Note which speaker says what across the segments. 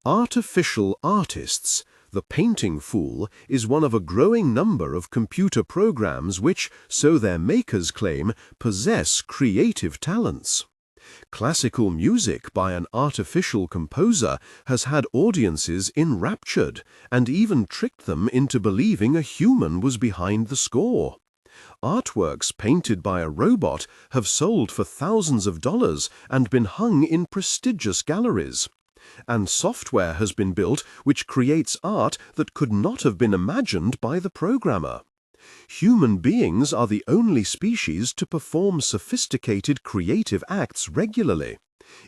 Speaker 1: Artificial artists. The painting fool is one of a growing number of computer programs which, so their makers claim, possess creative talents. Classical music by an artificial composer has had audiences enraptured and even tricked them into believing a human was behind the score. Artworks painted by a robot have sold for thousands of dollars and been hung in prestigious galleries. And software has been built which creates art that could not have been imagined by the programmer. Human beings are the only species to perform sophisticated creative acts regularly.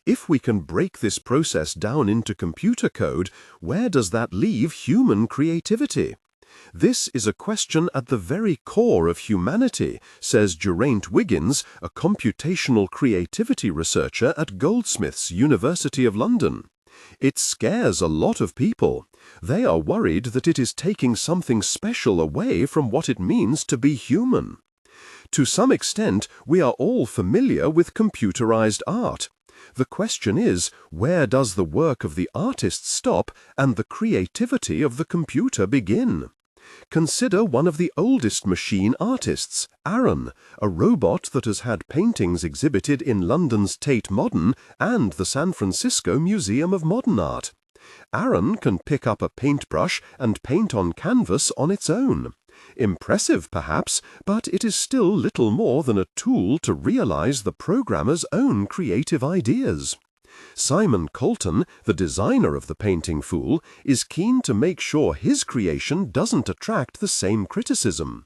Speaker 1: If we can break this process down into computer code, where does that leave human creativity? This is a question at the very core of humanity, says Geraint Wiggins, a computational creativity researcher at Goldsmiths, University of London. It scares a lot of people. They are worried that it is taking something special away from what it means to be human. To some extent, we are all familiar with computerized art. The question is, where does the work of the artist stop and the creativity of the computer begin? Consider one of the oldest machine artists, Aaron, a robot that has had paintings exhibited in London's Tate Modern and the San Francisco Museum of Modern Art. Aaron can pick up a paintbrush and paint on canvas on its own. Impressive, perhaps, but it is still little more than a tool to realize the programmer's own creative ideas. Simon Colton, the designer of the painting fool, is keen to make sure his creation doesn't attract the same criticism.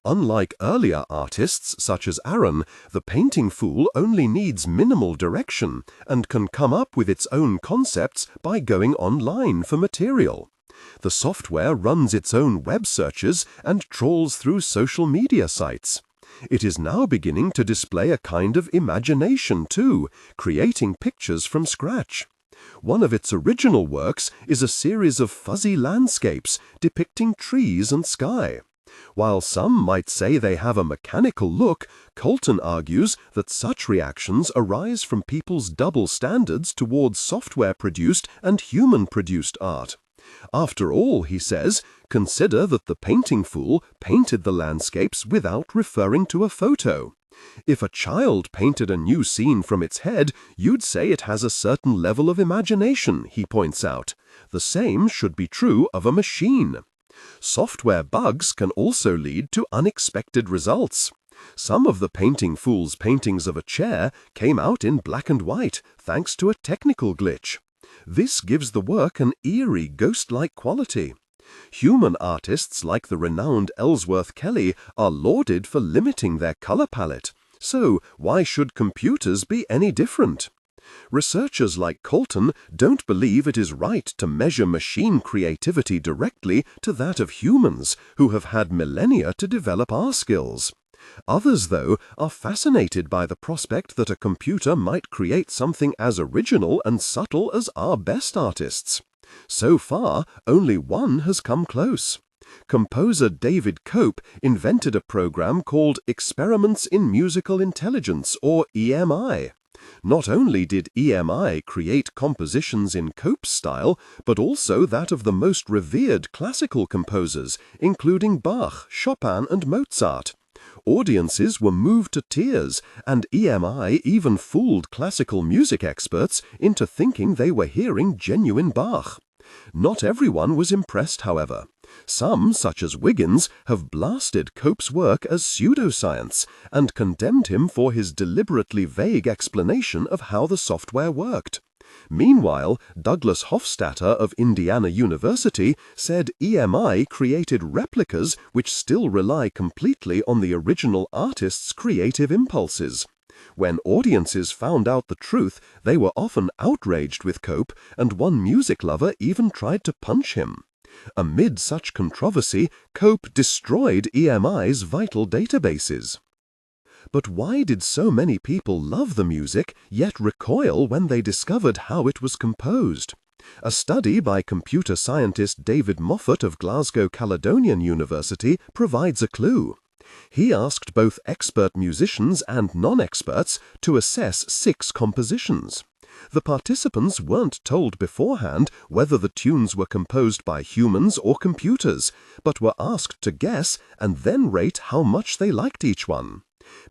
Speaker 1: Unlike earlier artists such as Aaron, the painting fool only needs minimal direction and can come up with its own concepts by going online for material. The software runs its own web searches and trawls through social media sites. It is now beginning to display a kind of imagination too, creating pictures from scratch. One of its original works is a series of fuzzy landscapes depicting trees and sky. While some might say they have a mechanical look, Colton argues that such reactions arise from people's double standards towards software-produced and human-produced art. After all, he says, consider that the painting fool painted the landscapes without referring to a photo. If a child painted a new scene from its head, you'd say it has a certain level of imagination, he points out. The same should be true of a machine. Software bugs can also lead to unexpected results. Some of the painting fool's paintings of a chair came out in black and white, thanks to a technical glitch. This gives the work an eerie, ghost-like quality. Human artists like the renowned Ellsworth Kelly are lauded for limiting their color palette. So, why should computers be any different? Researchers like Colton don't believe it is right to measure machine creativity directly to that of humans, who have had millennia to develop our skills. Others, though, are fascinated by the prospect that a computer might create something as original and subtle as our best artists. So far, only one has come close. Composer David Cope invented a program called Experiments in Musical Intelligence, or EMI. Not only did EMI create compositions in Cope's style, but also that of the most revered classical composers, including Bach, Chopin, and Mozart. Audiences were moved to tears, and EMI even fooled classical music experts into thinking they were hearing genuine Bach. Not everyone was impressed, however. Some, such as Wiggins, have blasted Cope's work as pseudoscience and condemned him for his deliberately vague explanation of how the software worked. Meanwhile, Douglas Hofstadter of Indiana University said EMI created replicas which still rely completely on the original artist's creative impulses. When audiences found out the truth, they were often outraged with Cope, and one music lover even tried to punch him. Amid such controversy, Cope destroyed EMI's vital databases. But why did so many people love the music, yet recoil when they discovered how it was composed? A study by computer scientist David Moffat of Glasgow Caledonian University provides a clue. He asked both expert musicians and non-experts to assess 6 compositions. The participants weren't told beforehand whether the tunes were composed by humans or computers, but were asked to guess and then rate how much they liked each one.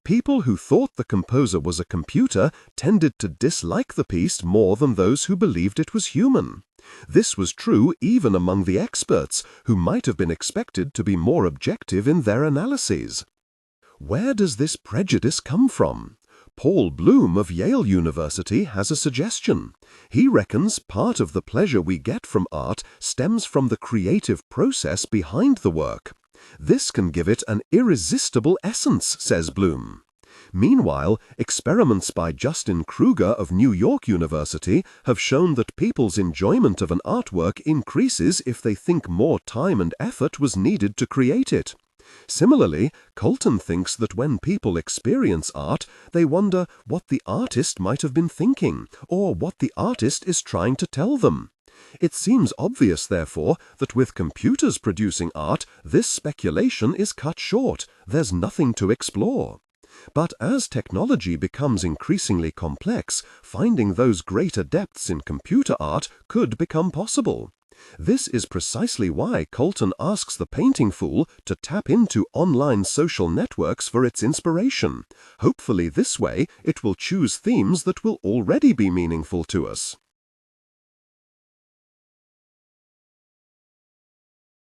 Speaker 1: People who thought the composer was a computer tended to dislike the piece more than those who believed it was human. This was true even among the experts, who might have been expected to be more objective in their analyses. Where does this prejudice come from? Paul Bloom of Yale University has a suggestion. He reckons part of the pleasure we get from art stems from the creative process behind the work. This can give it an irresistible essence, says Bloom. Meanwhile, experiments by Justin Kruger of New York University have shown that people's enjoyment of an artwork increases if they think more time and effort was needed to create it. Similarly, Colton thinks that when people experience art, they wonder what the artist might have been thinking, or what the artist is trying to tell them. It seems obvious, therefore, that with computers producing art, this speculation is cut short. There's nothing to explore. But as technology becomes increasingly complex, finding those greater depths in computer art could become possible. This is precisely why Colton asks the painting fool to tap into online social networks for its inspiration. Hopefully this way it will choose themes that will already be meaningful to us.